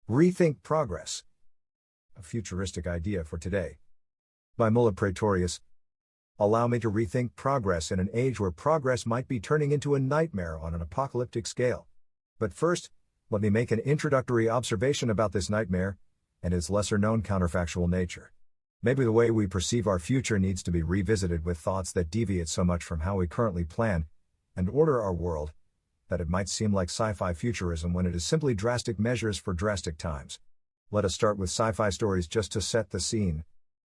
Rethink Progress. A futuristic idea for today. By Mulla Praetorius. Allow me to rethink progress in an age where progress might be turning into a nightmare on an apocalyptic scale. But first, let me make an introductory observation about this nightmare and its lesser-known counterfactual nature. Maybe the way we perceive our future needs to be revisited with thoughts that deviate so much from how we currently plan and order our world that it might seem like sci-fi futurism when it is simply drastic measures for drastic times. Let us start with sci-fi stories just to set the scene.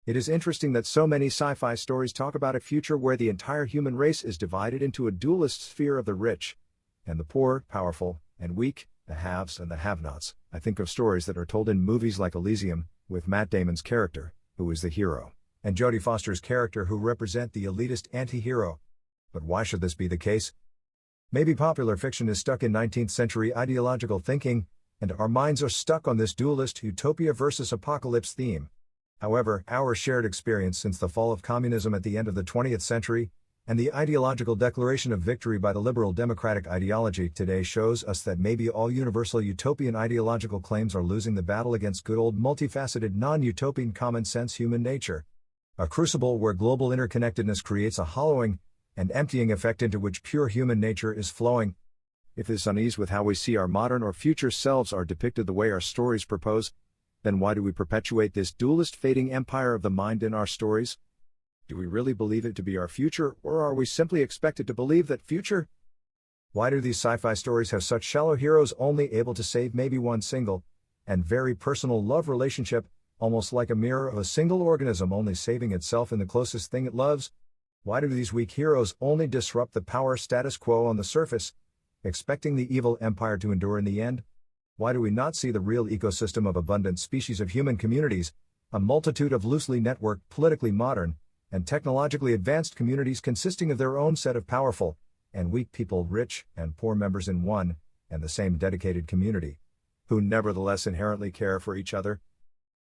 It is interesting that so many sci-fi stories talk about a future where the entire human race is divided into a dualist sphere of the rich and the poor, powerful and weak, the haves and the have-nots. I think of stories that are told in movies like Elysium, with Matt Damon's character, who is the hero, and Jodie Foster's character who represent the elitist anti-hero. But why should this be the case? Maybe popular fiction is stuck in 19th century ideological thinking, and our minds are stuck on this dualist utopia versus apocalypse theme. However, our shared experience since the fall of communism at the end of the 20th century, and the ideological declaration of victory by the liberal democratic ideology today shows us that maybe all universal utopian ideological claims are losing the battle against good old multifaceted non-utopian common sense human nature. A crucible where global interconnectedness creates a hollowing and emptying effect into which pure human nature is flowing. If this unease with how we see our modern or future selves are depicted the way our stories propose, then why do we perpetuate this dualist fading empire of the mind in our stories? Do we really believe it to be our future, or are we simply expected to believe that future? Why do these sci-fi stories have such shallow heroes only able to save maybe one single and very personal love relationship, almost like a mirror of a single organism only saving itself in the closest thing it loves? Why do these weak heroes only disrupt the power status quo on the surface, expecting the evil empire to endure in the end? Why do we not see the real ecosystem of abundant species of human communities, a multitude of loosely networked, politically modern, and technologically advanced communities consisting of their own set of powerful and weak people, rich and poor members in one and the same dedicated community, who nevertheless inherently care for each other?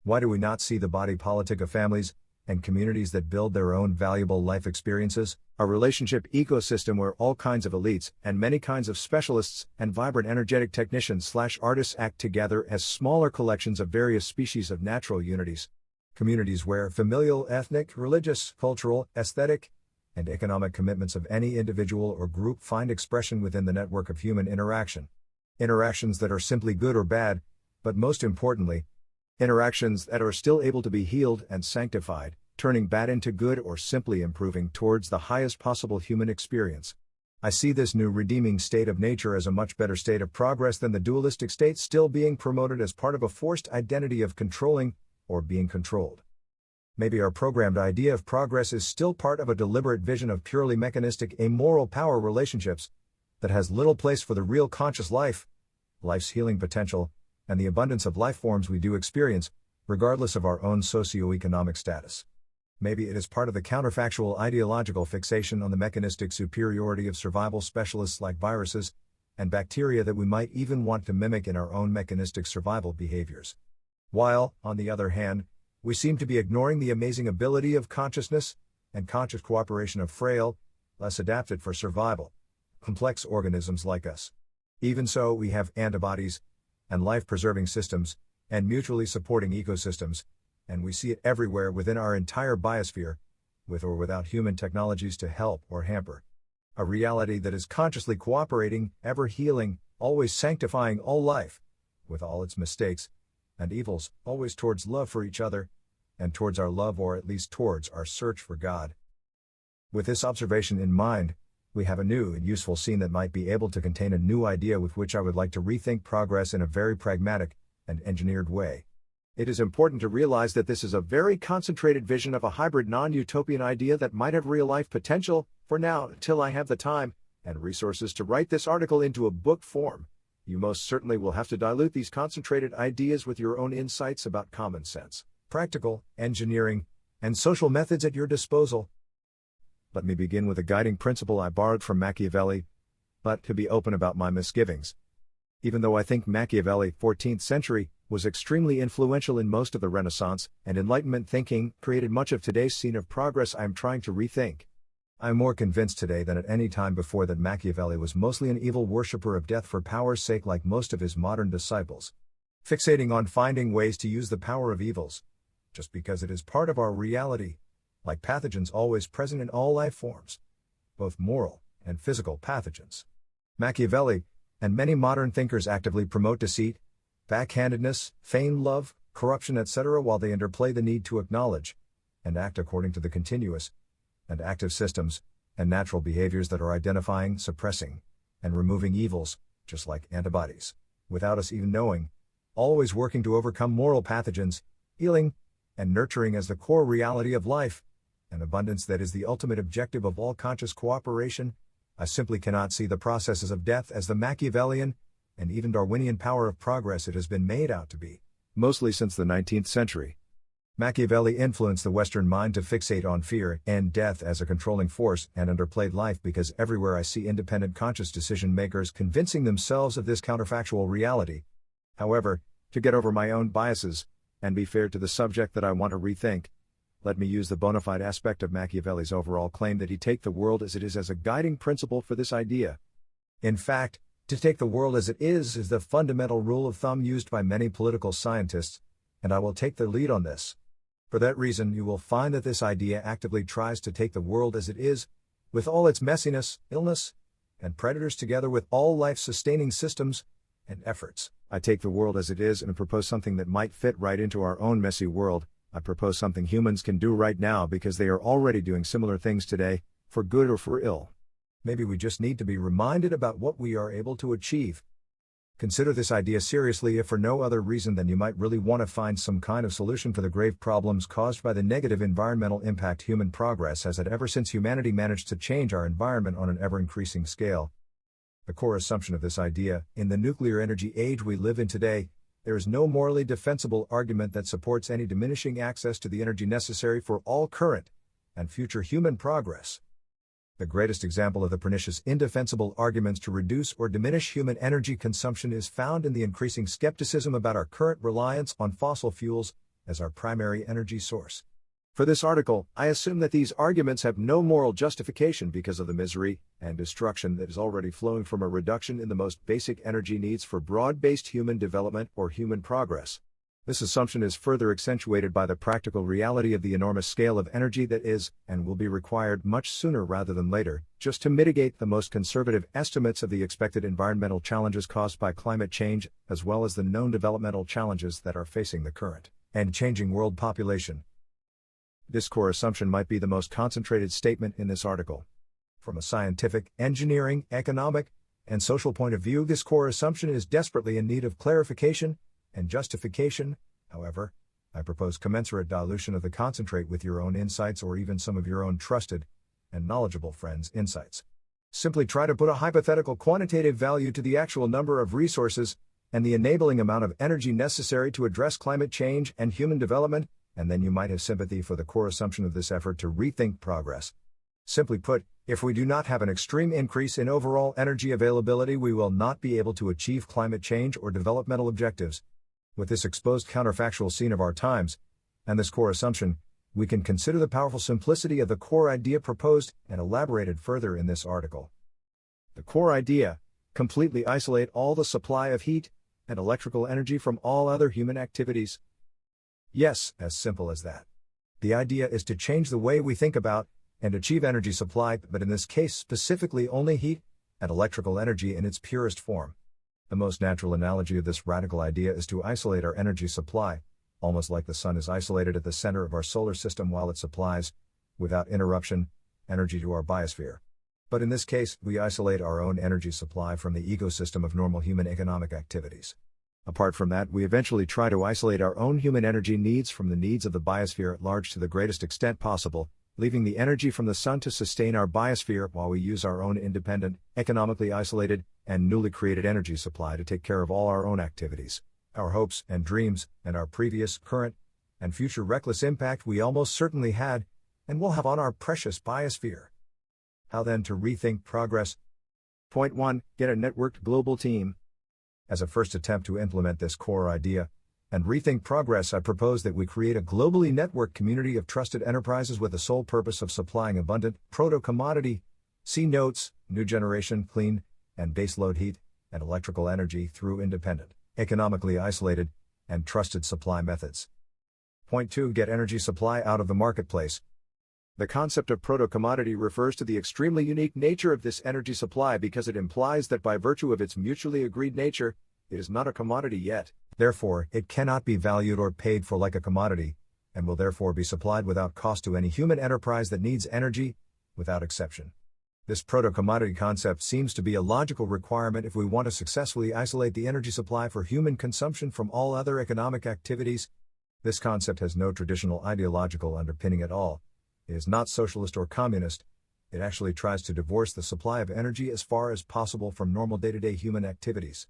Why do we not see the body politic of families and communities that build their own valuable life experiences, a relationship ecosystem where all kinds of elites and many kinds of specialists and vibrant energetic technicians/artists act together as smaller collections of various species of natural unities? Communities where familial, ethnic, religious, cultural, aesthetic, and economic commitments of any individual or group find expression within the network of human interaction. Interactions that are simply good or bad, but most importantly, interactions that are still able to be healed and sanctified, turning bad into good or simply improving towards the highest possible human experience. I see this new redeeming state of nature as a much better state of progress than the dualistic state still being promoted as part of a forced identity of controlling or being controlled. Maybe our programmed idea of progress is still part of a deliberate vision of purely mechanistic amoral power relationships that has little place for the real conscious life, life's healing potential, and the abundance of life forms we do experience, regardless of our own socio-economic status. Maybe it is part of the counterfactual ideological fixation on the mechanistic superiority of survival specialists like viruses and bacteria that we might even want to mimic in our own mechanistic survival behaviors. While, on the other hand, we seem to be ignoring the amazing ability of consciousness and conscious cooperation of frail, less adapted for survival, complex organisms like us. Even so, we have antibodies and life-preserving systems, and mutually supporting ecosystems, and we see it everywhere within our entire biosphere, with or without human technologies to help or hamper. A reality that is consciously cooperating, ever healing, always sanctifying all life, with all its mistakes and evils, always towards love for each other, and towards our love or at least towards our search for God. With this observation in mind, we have a new and useful scene that might be able to contain a new idea with which I would like to rethink progress in a very pragmatic and engineered way. It is important to realize that this is a very concentrated vision of a hybrid non-utopian idea that might have real-life potential. For now, until I have the time and resources to write this article into a book form, you most certainly will have to dilute these concentrated ideas with your own insights about common sense, practical, engineering, and social methods at your disposal. Let me begin with a guiding principle I borrowed from Machiavelli, but to be open about my misgivings. Even though I think Machiavelli, 14th century, was extremely influential in most of the Renaissance and Enlightenment thinking, created much of today's scene of progress I am trying to rethink. I am more convinced today than at any time before that Machiavelli was mostly an evil worshipper of death for power's sake like most of his modern disciples. fixating on finding ways to use the power of evils, just because it is part of our reality, like pathogens always present in all life forms, both moral and physical pathogens. Machiavelli and many modern thinkers actively promote deceit, backhandedness, feigned love, corruption, etc., while they underplay the need to acknowledge and act according to the continuous and active systems and natural behaviors that are identifying, suppressing, and removing evils, just like antibodies, without us even knowing, always working to overcome moral pathogens, healing and nurturing as the core reality of life, an abundance that is the ultimate objective of all conscious cooperation. I simply cannot see the processes of death as the Machiavellian and even Darwinian power of progress it has been made out to be, mostly since the 19th century. Machiavelli influenced the Western mind to fixate on fear and death as a controlling force and underplayed life, because everywhere I see independent conscious decision makers convincing themselves of this counterfactual reality. However, to get over my own biases and be fair to the subject that I want to rethink, let me use the bona fide aspect of Machiavelli's overall claim that he take the world as it is as a guiding principle for this idea. In fact, to take the world as it is the fundamental rule of thumb used by many political scientists, and I will take the lead on this. For that reason, you will find that this idea actively tries to take the world as it is, with all its messiness, illness, and predators, together with all life-sustaining systems and efforts. I take the world as it is and propose something that might fit right into our own messy world. I propose something humans can do right now because they are already doing similar things today, for good or for ill. Maybe we just need to be reminded about what we are able to achieve. Consider this idea seriously, if for no other reason than you might really want to find some kind of solution for the grave problems caused by the negative environmental impact human progress has had ever since humanity managed to change our environment on an ever-increasing scale. The core assumption of this idea, in the nuclear energy age we live in today, there is no morally defensible argument that supports any diminishing access to the energy necessary for all current and future human progress. The greatest example of the pernicious, indefensible arguments to reduce or diminish human energy consumption is found in the increasing skepticism about our current reliance on fossil fuels as our primary energy source. For this article, I assume that these arguments have no moral justification because of the misery and destruction that is already flowing from a reduction in the most basic energy needs for broad-based human development or human progress. This assumption is further accentuated by the practical reality of the enormous scale of energy that is, and will be required much sooner rather than later, just to mitigate the most conservative estimates of the expected environmental challenges caused by climate change, as well as the known developmental challenges that are facing the current and changing world population. This core assumption might be the most concentrated statement in this article. From a scientific, engineering, economic, and social point of view, this core assumption is desperately in need of clarification and justification. However, I propose commensurate dilution of the concentrate with your own insights, or even some of your own trusted and knowledgeable friends' insights. Simply try to put a hypothetical quantitative value to the actual number of resources and the enabling amount of energy necessary to address climate change and human development, and then you might have sympathy for the core assumption of this effort to rethink progress. Simply put, if we do not have an extreme increase in overall energy availability, we will not be able to achieve climate change or developmental objectives. With this exposed counterfactual scene of our times, and this core assumption, we can consider the powerful simplicity of the core idea proposed and elaborated further in this article. The core idea: completely isolate all the supply of heat and electrical energy from all other human activities. Yes, as simple as that. The idea is to change the way we think about and achieve energy supply, but in this case specifically only heat and electrical energy in its purest form. The most natural analogy of this radical idea is to isolate our energy supply, almost like the sun is isolated at the center of our solar system while it supplies, without interruption, energy to our biosphere. But in this case, we isolate our own energy supply from the ecosystem of normal human economic activities. Apart from that, we eventually try to isolate our own human energy needs from the needs of the biosphere at large to the greatest extent possible, leaving the energy from the sun to sustain our biosphere while we use our own independent, economically isolated, and newly created energy supply to take care of all our own activities, our hopes and dreams, and our previous, current, and future reckless impact we almost certainly had, and will have on our precious biosphere. How then to rethink progress? Point 1. Get a networked global team. As a first attempt to implement this core idea and rethink progress, I propose that we create a globally networked community of trusted enterprises with the sole purpose of supplying abundant, proto-commodity, see notes, new generation, clean, and baseload heat and electrical energy through independent, economically isolated, and trusted supply methods. Point 2. Get energy supply out of the marketplace. The concept of proto-commodity refers to the extremely unique nature of this energy supply because it implies that by virtue of its mutually agreed nature, it is not a commodity yet. Therefore, it cannot be valued or paid for like a commodity, and will therefore be supplied without cost to any human enterprise that needs energy, without exception. This proto-commodity concept seems to be a logical requirement if we want to successfully isolate the energy supply for human consumption from all other economic activities. This concept has no traditional ideological underpinning at all. It is not socialist or communist. It actually tries to divorce the supply of energy as far as possible from normal day-to-day human activities.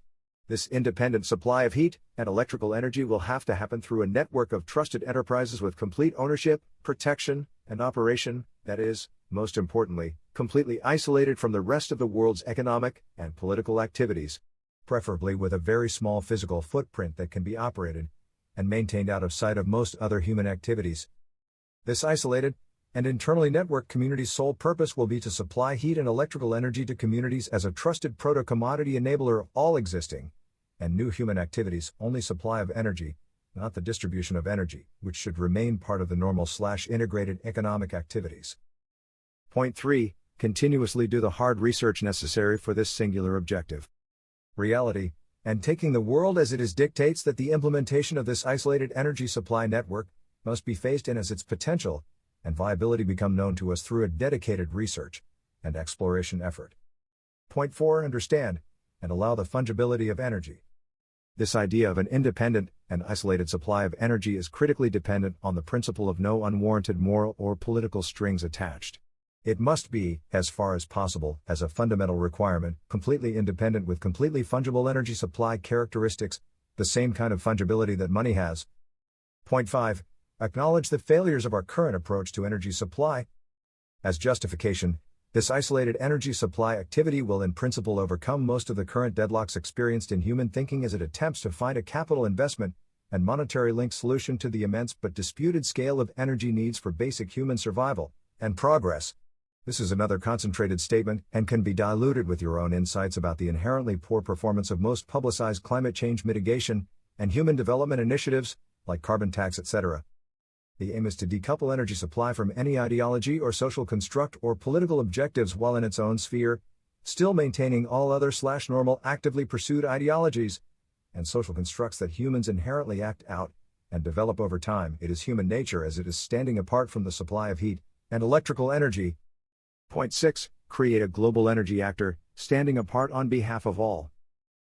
This independent supply of heat and electrical energy will have to happen through a network of trusted enterprises with complete ownership, protection, and operation, that is, most importantly, completely isolated from the rest of the world's economic and political activities, preferably with a very small physical footprint that can be operated and maintained out of sight of most other human activities. This isolated and internally networked community's sole purpose will be to supply heat and electrical energy to communities as a trusted proto-commodity enabler of all existing and new human activities, only supply of energy, not the distribution of energy, which should remain part of the normal/integrated economic activities. Point 3. Continuously do the hard research necessary for this singular objective. Reality, and taking the world as it is, dictates that the implementation of this isolated energy supply network must be phased in as its potential and viability become known to us through a dedicated research and exploration effort. Point 4. Understand and allow the fungibility of energy. This idea of an independent and isolated supply of energy is critically dependent on the principle of no unwarranted moral or political strings attached. It must be, as far as possible, as a fundamental requirement, completely independent with completely fungible energy supply characteristics, the same kind of fungibility that money has. Point 5. Acknowledge the failures of our current approach to energy supply. As justification, this isolated energy supply activity will in principle overcome most of the current deadlocks experienced in human thinking as it attempts to find a capital investment and monetary linked solution to the immense but disputed scale of energy needs for basic human survival and progress. This is another concentrated statement and can be diluted with your own insights about the inherently poor performance of most publicized climate change mitigation and human development initiatives, like carbon tax, etc. The aim is to decouple energy supply from any ideology or social construct or political objectives while in its own sphere, still maintaining all other/normal actively pursued ideologies and social constructs that humans inherently act out and develop over time. It is human nature as it is standing apart from the supply of heat and electrical energy. Point 6. Create a global energy actor, standing apart on behalf of all.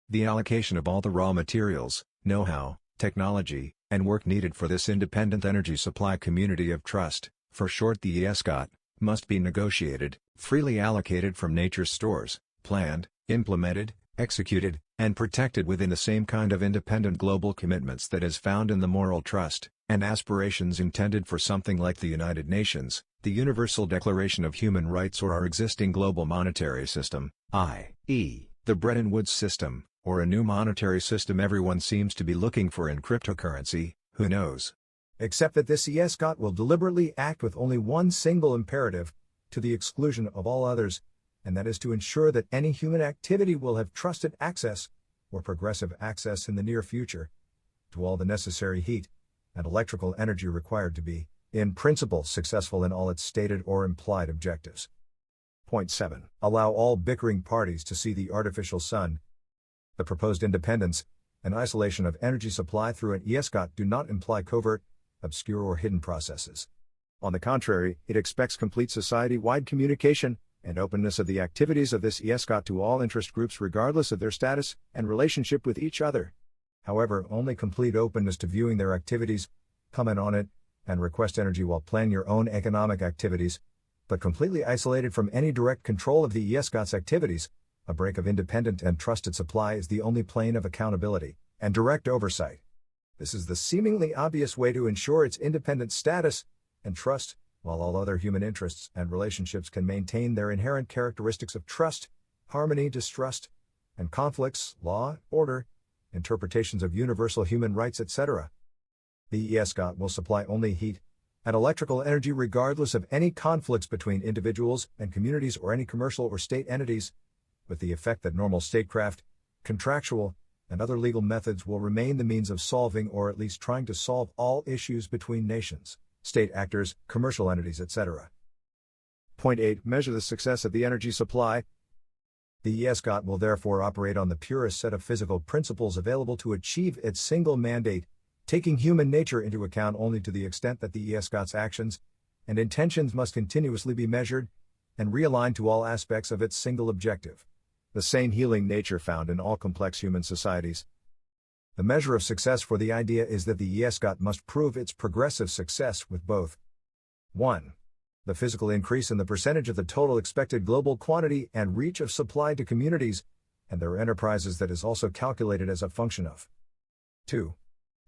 The allocation of all the raw materials, know-how, technology, and work needed for this independent energy supply community of trust, for short the ESCOT, must be negotiated, freely allocated from nature's stores, planned, implemented, executed, and protected within the same kind of independent global commitments that is found in the moral trust and aspirations intended for something like the United Nations, the Universal Declaration of Human Rights, or our existing global monetary system, i.e., the Bretton Woods system, or a new monetary system everyone seems to be looking for in cryptocurrency, who knows? Except that this ESCOT will deliberately act with only one single imperative, to the exclusion of all others, and that is to ensure that any human activity will have trusted access, or progressive access in the near future, to all the necessary heat and electrical energy required to be, in principle, successful in all its stated or implied objectives. Point 7. Allow all bickering parties to see the artificial sun. The proposed independence and isolation of energy supply through an ESCOT do not imply covert, obscure or hidden processes. On the contrary, it expects complete society-wide communication and openness of the activities of this ESCOT to all interest groups regardless of their status and relationship with each other. However, only complete openness to viewing their activities, comment on it, and request energy while planning your own economic activities, but completely isolated from any direct control of the ESCOT's activities. A break of independent and trusted supply is the only plane of accountability and direct oversight. This is the seemingly obvious way to ensure its independent status and trust, while all other human interests and relationships can maintain their inherent characteristics of trust, harmony, distrust, and conflicts, law, order, interpretations of universal human rights, etc. The ESCOT will supply only heat and electrical energy regardless of any conflicts between individuals and communities or any commercial or state entities, with the effect that normal statecraft, contractual, and other legal methods will remain the means of solving or at least trying to solve all issues between nations, state actors, commercial entities, etc. Point 8. Measure the success of the energy supply. The ESCOT will therefore operate on the purest set of physical principles available to achieve its single mandate, taking human nature into account only to the extent that the ESCOT's actions and intentions must continuously be measured and realigned to all aspects of its single objective, the same healing nature found in all complex human societies. The measure of success for the idea is that the ESCOT must prove its progressive success with both 1. The physical increase in the percentage of the total expected global quantity and reach of supply to communities and their enterprises that is also calculated as a function of 2.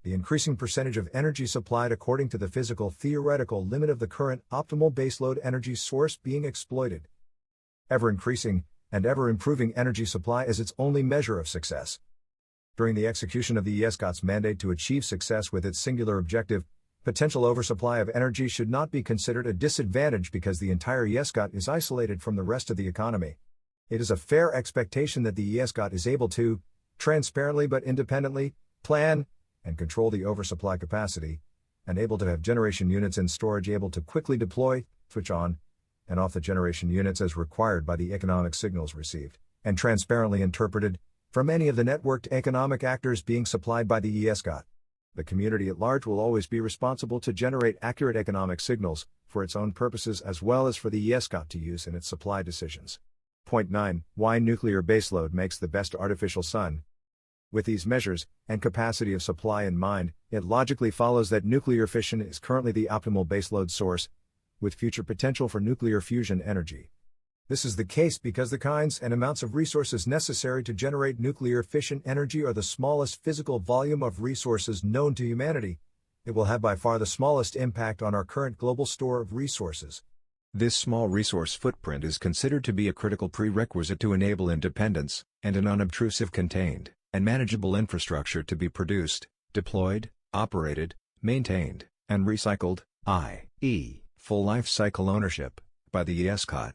The increasing percentage of energy supplied according to the physical theoretical limit of the current optimal baseload energy source being exploited. Ever-increasing and ever-improving energy supply is its only measure of success. During the execution of the ESCOT's mandate to achieve success with its singular objective, potential oversupply of energy should not be considered a disadvantage because the entire ESCOT is isolated from the rest of the economy. It is a fair expectation that the ESCOT is able to, transparently but independently, plan and control the oversupply capacity, and able to have generation units in storage able to quickly deploy, switch on, and off the generation units as required by the economic signals received, and transparently interpreted, from any of the networked economic actors being supplied by the ESCOT. The community at large will always be responsible to generate accurate economic signals, for its own purposes as well as for the ESCOT to use in its supply decisions. Point 9. Why nuclear baseload makes the best artificial sun. With these measures, and capacity of supply in mind, it logically follows that nuclear fission is currently the optimal baseload source, with future potential for nuclear fusion energy. This is the case because the kinds and amounts of resources necessary to generate nuclear fission energy are the smallest physical volume of resources known to humanity. It will have by far the smallest impact on our current global store of resources. This small resource footprint is considered to be a critical prerequisite to enable independence, and an unobtrusive, contained, and manageable infrastructure to be produced, deployed, operated, maintained, and recycled, i.e., full life cycle ownership, by the ESCOT.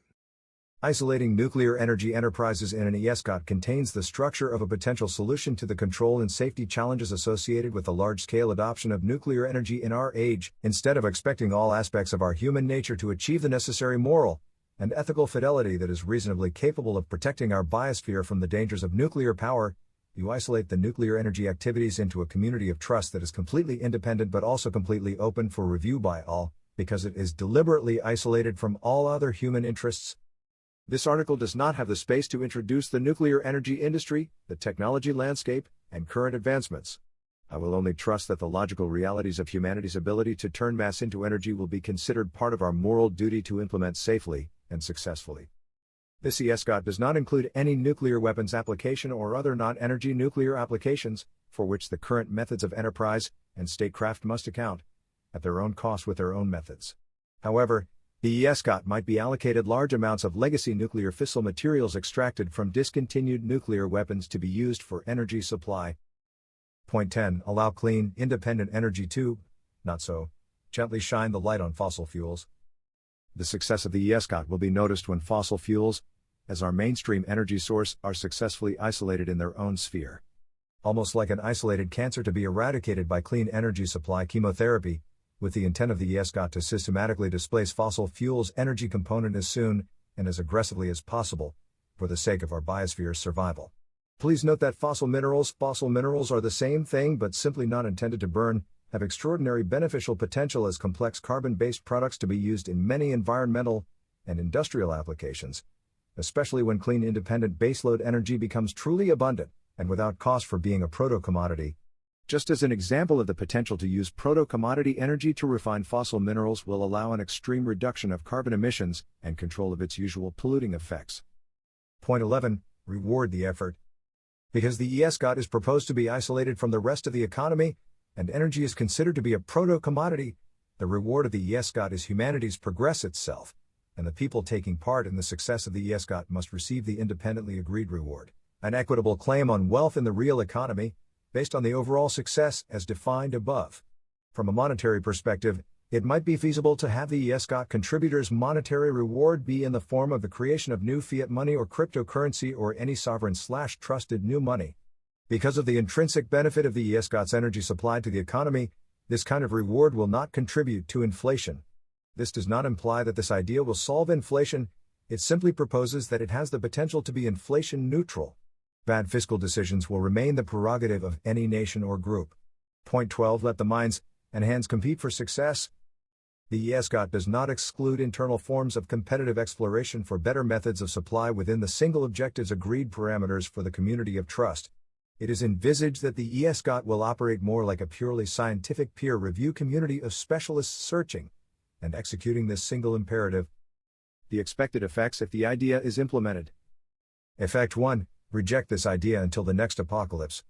Isolating nuclear energy enterprises in an ESCOT contains the structure of a potential solution to the control and safety challenges associated with the large-scale adoption of nuclear energy in our age. Instead of expecting all aspects of our human nature to achieve the necessary moral and ethical fidelity that is reasonably capable of protecting our biosphere from the dangers of nuclear power, you isolate the nuclear energy activities into a community of trust that is completely independent but also completely open for review by all, because it is deliberately isolated from all other human interests. This article does not have the space to introduce the nuclear energy industry, the technology landscape, and current advancements. I will only trust that the logical realities of humanity's ability to turn mass into energy will be considered part of our moral duty to implement safely and successfully. This ESCOT does not include any nuclear weapons application or other non-energy nuclear applications, for which the current methods of enterprise and statecraft must account, at their own cost with their own methods. However, the ESCOT might be allocated large amounts of legacy nuclear fissile materials extracted from discontinued nuclear weapons to be used for energy supply. Point 10. Allow clean, independent energy to, not so, gently shine the light on fossil fuels. The success of the ESCOT will be noticed when fossil fuels, as our mainstream energy source, are successfully isolated in their own sphere. Almost like an isolated cancer to be eradicated by clean energy supply chemotherapy, with the intent of the ESCOT to systematically displace fossil fuels' energy component as soon and as aggressively as possible, for the sake of our biosphere's survival. Please note that fossil minerals are the same thing but simply not intended to burn, have extraordinary beneficial potential as complex carbon-based products to be used in many environmental and industrial applications, especially when clean independent baseload energy becomes truly abundant and without cost for being a proto-commodity. Just as an example of the potential to use proto-commodity energy to refine fossil minerals will allow an extreme reduction of carbon emissions and control of its usual polluting effects. Point 11. Reward the effort. Because the ESCOT is proposed to be isolated from the rest of the economy, and energy is considered to be a proto-commodity, the reward of the ESCOT is humanity's progress itself, and the people taking part in the success of the ESCOT must receive the independently agreed reward, an equitable claim on wealth in the real economy, based on the overall success as defined above. From a monetary perspective, it might be feasible to have the ESCOT contributors' monetary reward be in the form of the creation of new fiat money or cryptocurrency or any sovereign/trusted new money. Because of the intrinsic benefit of the ESCOT's energy supply to the economy, this kind of reward will not contribute to inflation. This does not imply that this idea will solve inflation, it simply proposes that it has the potential to be inflation neutral. Bad fiscal decisions will remain the prerogative of any nation or group. Point 12. Let the minds and hands compete for success. The ESCOT does not exclude internal forms of competitive exploration for better methods of supply within the single objectives agreed parameters for the community of trust. It is envisaged that the ESCOT will operate more like a purely scientific peer review community of specialists searching and executing this single imperative. The expected effects if the idea is implemented. Effect 1. Reject this idea until the next apocalypse.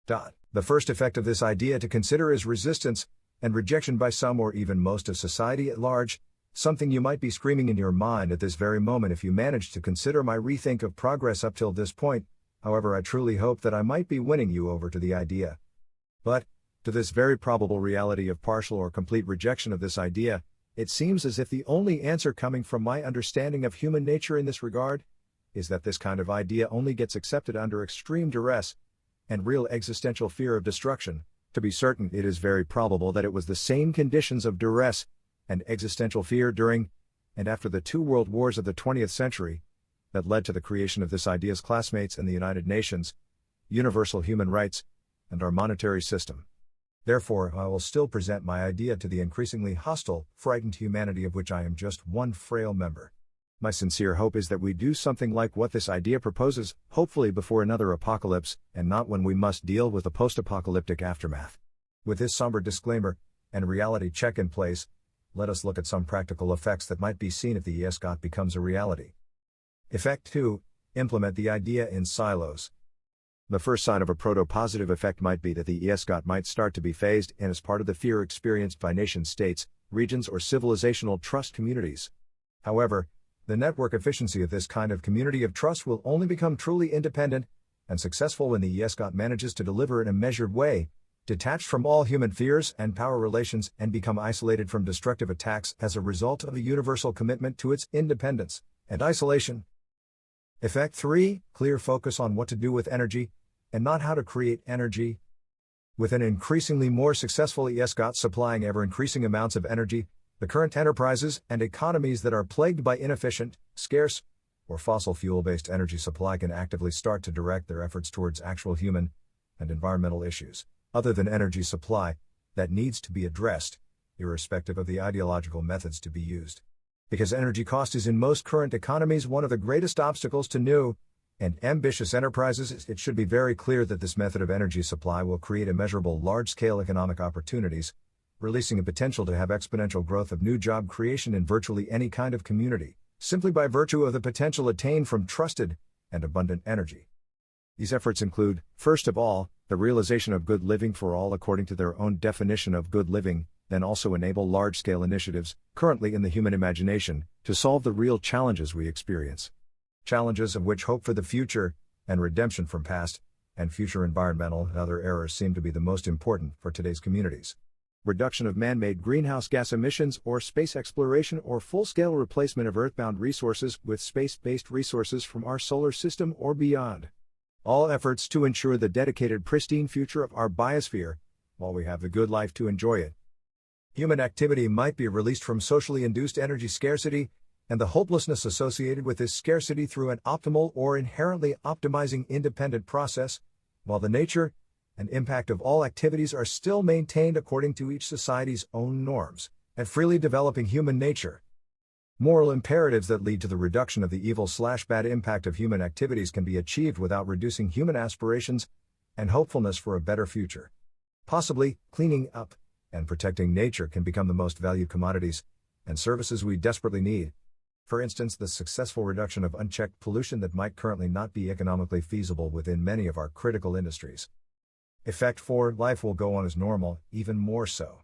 The first effect of this idea to consider is resistance and rejection by some or even most of society at large, something you might be screaming in your mind at this very moment if you managed to consider my rethink of progress up till this point. However, I truly hope that I might be winning you over to the idea. But, to this very probable reality of partial or complete rejection of this idea, it seems as if the only answer coming from my understanding of human nature in this regard is that this kind of idea only gets accepted under extreme duress and real existential fear of destruction. To be certain, it is very probable that it was the same conditions of duress and existential fear during and after the two world wars of the 20th century that led to the creation of this idea's classmates in the United Nations, universal human rights, and our monetary system. Therefore, I will still present my idea to the increasingly hostile, frightened humanity of which I am just one frail member. My sincere hope is that we do something like what this idea proposes, hopefully before another apocalypse, and not when we must deal with the post-apocalyptic aftermath. With this somber disclaimer and reality check in place, let us look at some practical effects that might be seen if the ESCOT becomes a reality. Effect 2. Implement the idea in silos. The first sign of a proto-positive effect might be that the ESCOT might start to be phased in as part of the fear experienced by nation-states, regions or civilizational trust communities. However, the network efficiency of this kind of community of trust will only become truly independent and successful when the ESCOT manages to deliver in a measured way, detached from all human fears and power relations and become isolated from destructive attacks as a result of a universal commitment to its independence and isolation. Effect 3. Clear focus on what to do with energy, and not how to create energy. With an increasingly more successful ESCOT supplying ever-increasing amounts of energy, the current enterprises and economies that are plagued by inefficient, scarce, or fossil fuel-based energy supply can actively start to direct their efforts towards actual human and environmental issues, other than energy supply, that needs to be addressed, irrespective of the ideological methods to be used. Because energy cost is in most current economies one of the greatest obstacles to new and ambitious enterprises, it should be very clear that this method of energy supply will create immeasurable large-scale economic opportunities, releasing a potential to have exponential growth of new job creation in virtually any kind of community, simply by virtue of the potential attained from trusted and abundant energy. These efforts include, first of all, the realization of good living for all according to their own definition of good living, then also enable large-scale initiatives, currently in the human imagination, to solve the real challenges we experience. Challenges of which hope for the future, and redemption from past and future environmental and other errors seem to be the most important for today's communities. Reduction of man-made greenhouse gas emissions or space exploration or full-scale replacement of earthbound resources with space-based resources from our solar system or beyond. All efforts to ensure the dedicated pristine future of our biosphere, while we have the good life to enjoy it. Human activity might be released from socially induced energy scarcity, and the hopelessness associated with this scarcity through an optimal or inherently optimizing independent process, while the nature and impact of all activities are still maintained according to each society's own norms, and freely developing human nature. Moral imperatives that lead to the reduction of the evil/bad impact of human activities can be achieved without reducing human aspirations and hopefulness for a better future. Possibly, cleaning up and protecting nature can become the most valued commodities and services we desperately need. For instance, the successful reduction of unchecked pollution that might currently not be economically feasible within many of our critical industries. Effect 4. Life will go on as normal, even more so.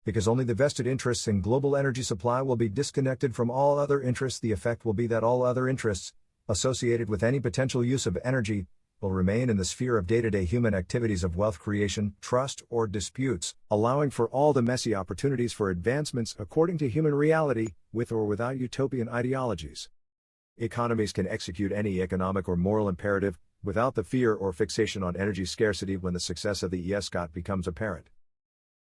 Because only the vested interests in global energy supply will be disconnected from all other interests, the effect will be that all other interests, associated with any potential use of energy, will remain in the sphere of day-to-day human activities of wealth creation, trust, or disputes, allowing for all the messy opportunities for advancements according to human reality, with or without utopian ideologies. Economies can execute any economic or moral imperative, without the fear or fixation on energy scarcity when the success of the ESCOT becomes apparent.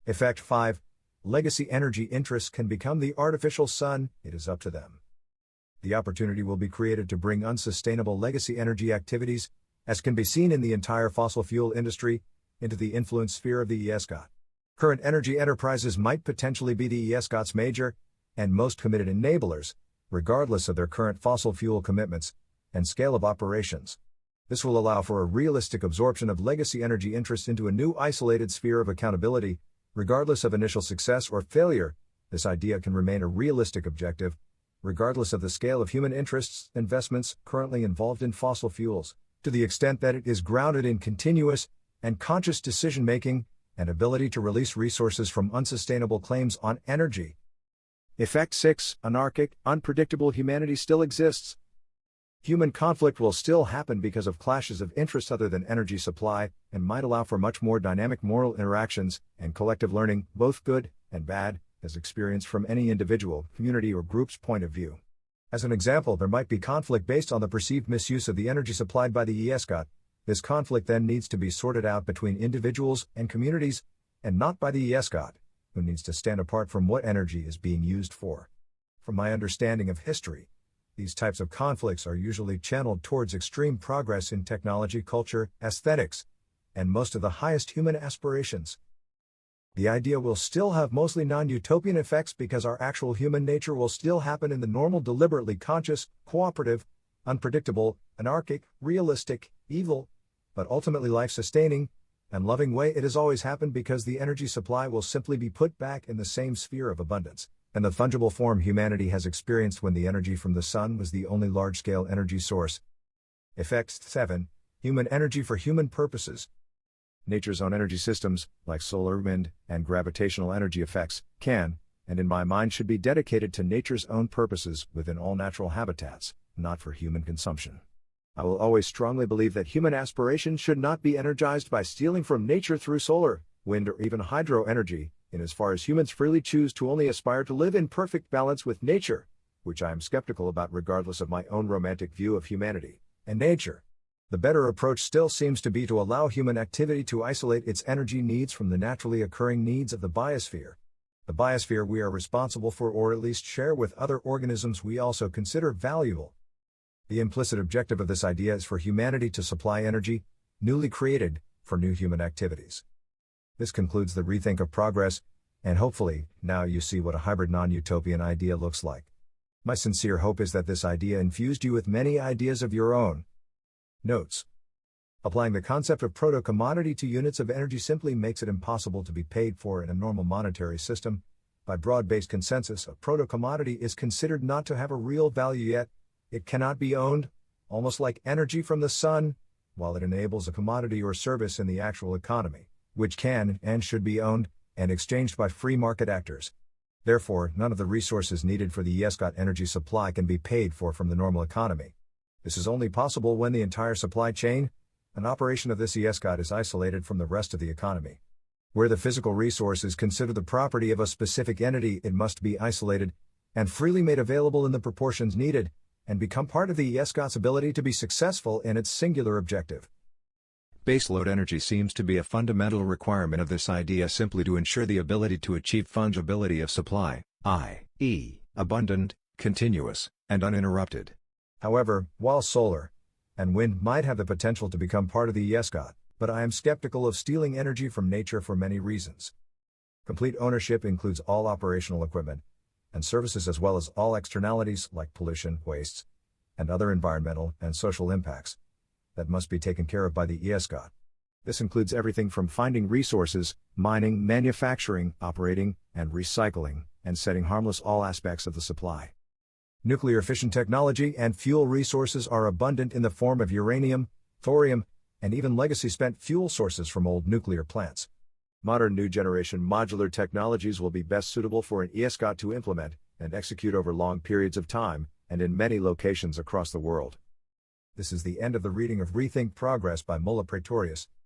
Effect 5. Legacy energy interests can become the artificial sun, it is up to them. The opportunity will be created to bring unsustainable legacy energy activities, as can be seen in the entire fossil fuel industry, into the influence sphere of the ESCOT. Current energy enterprises might potentially be the ESCOT's major and most committed enablers, regardless of their current fossil fuel commitments and scale of operations. This will allow for a realistic absorption of legacy energy interests into a new isolated sphere of accountability, regardless of initial success or failure. This idea can remain a realistic objective, regardless of the scale of human interests, investments currently involved in fossil fuels, to the extent that it is grounded in continuous and conscious decision-making and ability to release resources from unsustainable claims on energy. Effect 6. Anarchic, unpredictable humanity still exists. Human conflict will still happen because of clashes of interests other than energy supply, and might allow for much more dynamic moral interactions and collective learning, both good and bad, as experienced from any individual, community or group's point of view. As an example, there might be conflict based on the perceived misuse of the energy supplied by the ESCOT. This conflict then needs to be sorted out between individuals and communities, and not by the ESCOT, who needs to stand apart from what energy is being used for. From my understanding of history, these types of conflicts are usually channeled towards extreme progress in technology, culture, aesthetics, and most of the highest human aspirations. The idea will still have mostly non-utopian effects because our actual human nature will still happen in the normal, deliberately conscious, cooperative, unpredictable, anarchic, realistic, evil, but ultimately life-sustaining and loving way it has always happened, because the energy supply will simply be put back in the same sphere of abundance and the fungible form humanity has experienced when the energy from the sun was the only large-scale energy source. Effect 7. Human energy for human purposes. Nature's own energy systems, like solar, wind, and gravitational energy effects, can, and in my mind should be dedicated to nature's own purposes within all natural habitats, not for human consumption. I will always strongly believe that human aspirations should not be energized by stealing from nature through solar, wind, or even hydro energy, in as far as humans freely choose to only aspire to live in perfect balance with nature, which I am skeptical about regardless of my own romantic view of humanity and nature. The better approach still seems to be to allow human activity to isolate its energy needs from the naturally occurring needs of the biosphere. The biosphere we are responsible for, or at least share with other organisms we also consider valuable. The implicit objective of this idea is for humanity to supply energy, newly created, for new human activities. This concludes the Rethink of Progress, and hopefully, now you see what a hybrid non-utopian idea looks like. My sincere hope is that this idea infused you with many ideas of your own. Notes. Applying the concept of proto-commodity to units of energy simply makes it impossible to be paid for in a normal monetary system. By broad-based consensus, a proto-commodity is considered not to have a real value yet. It cannot be owned, almost like energy from the sun, while it enables a commodity or service in the actual economy, which can and should be owned and exchanged by free market actors. Therefore, none of the resources needed for the ESCOT energy supply can be paid for from the normal economy. This is only possible when the entire supply chain and operation of this ESCOT is isolated from the rest of the economy. Where the physical resource is considered the property of a specific entity, it must be isolated and freely made available in the proportions needed, and become part of the ESCOT's ability to be successful in its singular objective. Baseload energy seems to be a fundamental requirement of this idea, simply to ensure the ability to achieve fungibility of supply, i.e., abundant, continuous, and uninterrupted. However, while solar and wind might have the potential to become part of the ESCOT, but I am skeptical of stealing energy from nature for many reasons. Complete ownership includes all operational equipment and services, as well as all externalities like pollution, wastes, and other environmental and social impacts that must be taken care of by the ESCOT. This includes everything from finding resources, mining, manufacturing, operating, and recycling, and setting harmless all aspects of the supply. Nuclear fission technology and fuel resources are abundant in the form of uranium, thorium, and even legacy spent fuel sources from old nuclear plants. Modern new generation modular technologies will be best suitable for an ESCOT to implement and execute over long periods of time and in many locations across the world. This is the end of the reading of Rethink Progress by Mullah Praetorius.